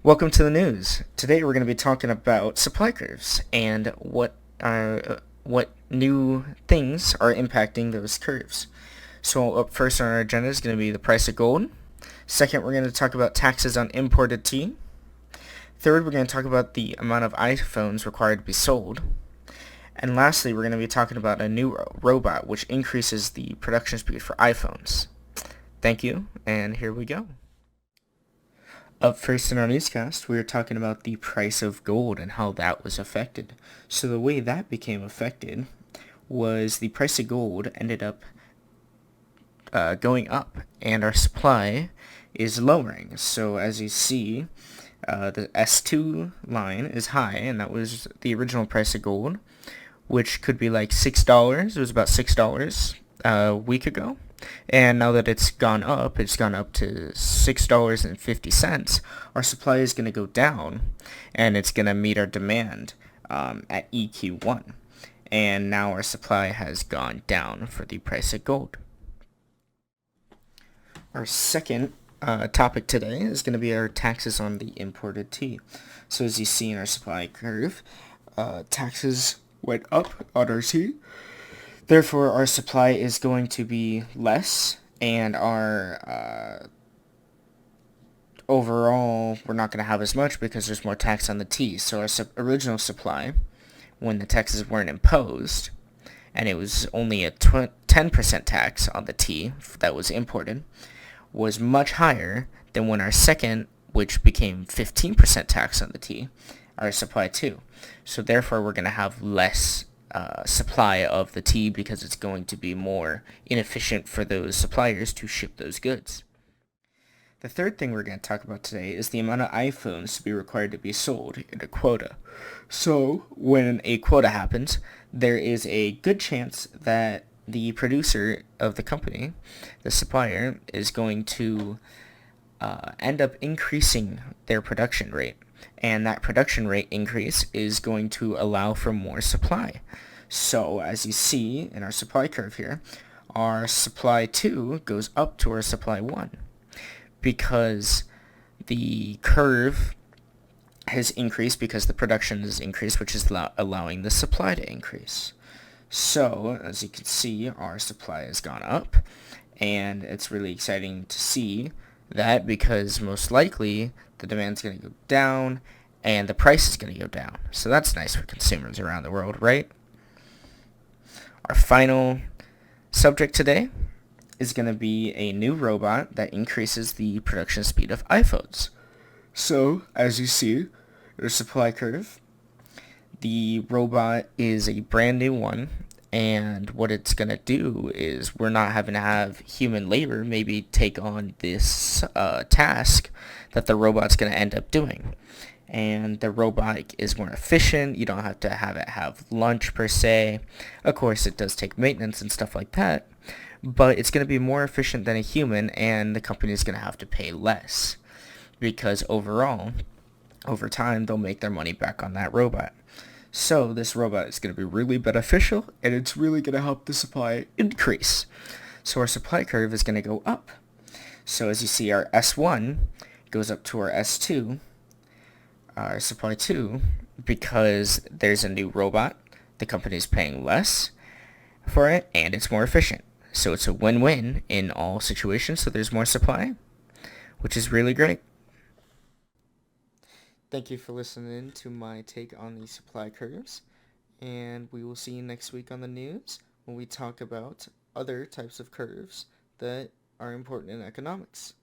Welcome to the news. Today we're going to be talking about supply curves and what new things are impacting those curves. So up first on our agenda is going to be the price of gold. Second, we're going to talk about taxes on imported tea. Third, we're going to talk about the amount of iPhones required to be sold. And lastly, we're going to be talking about a new robot which increases the production speed for iPhones. Thank you, and here we go. Up first in our newscast, we were talking about the price of gold and how that was affected. So the way that became affected was the price of gold ended up going up, and our supply is lowering. So as you see, the S2 line is high, and that was the original price of gold, which could be like $6. It was about $6 a week ago. And now that it's gone up to $6.50, our supply is going to go down, and it's going to meet our demand at EQ1. And now our supply has gone down for the price of gold. Our second topic today is going to be our taxes on the imported tea. So as you see in our supply curve, taxes went up on our tea. Therefore, our supply is going to be less, and our overall, we're not going to have as much because there's more tax on the tea. So our original supply, when the taxes weren't imposed, and it was only a 10% tax on the tea that was imported, was much higher than when our second, which became 15% tax on the tea, our supply too. So therefore, we're going to have less supply of the tea because it's going to be more inefficient for those suppliers to ship those goods. The third thing we're going to talk about today is the amount of iPhones to be required to be sold in a quota. So when a quota happens, there is a good chance that the producer of the company, the supplier, is going to end up increasing their production rate. And that production rate increase is going to allow for more supply. So as you see in our supply curve here, our supply 2 goes up to our supply 1 because the curve has increased because the production has increased, which is allowing the supply to increase. So as you can see, our supply has gone up, and it's really exciting to see that because most likely the demand's going to go down and the price is going to go down. So that's nice for consumers around the world, right? Our final subject today is going to be a new robot that increases the production speed of iPhones. So, as you see, your supply curve, the robot is a brand new one, and what it's going to do is we're not having to have human labor maybe take on this task that the robot's going to end up doing. And the robot is more efficient. You don't have to have it have lunch per se. Of course, it does take maintenance and stuff like that, but it's going to be more efficient than a human, and the company is going to have to pay less because overall, over time, they'll make their money back on that robot. So this robot is going to be really beneficial, and it's really going to help the supply increase. So our supply curve is going to go up. So as you see, our S1 goes up to our S2, our supply 2, because there's a new robot, the company is paying less for it, and it's more efficient. So it's a win-win in all situations, so there's more supply, which is really great. Thank you for listening to my take on the supply curves, and we will see you next week on the news when we talk about other types of curves that are important in economics.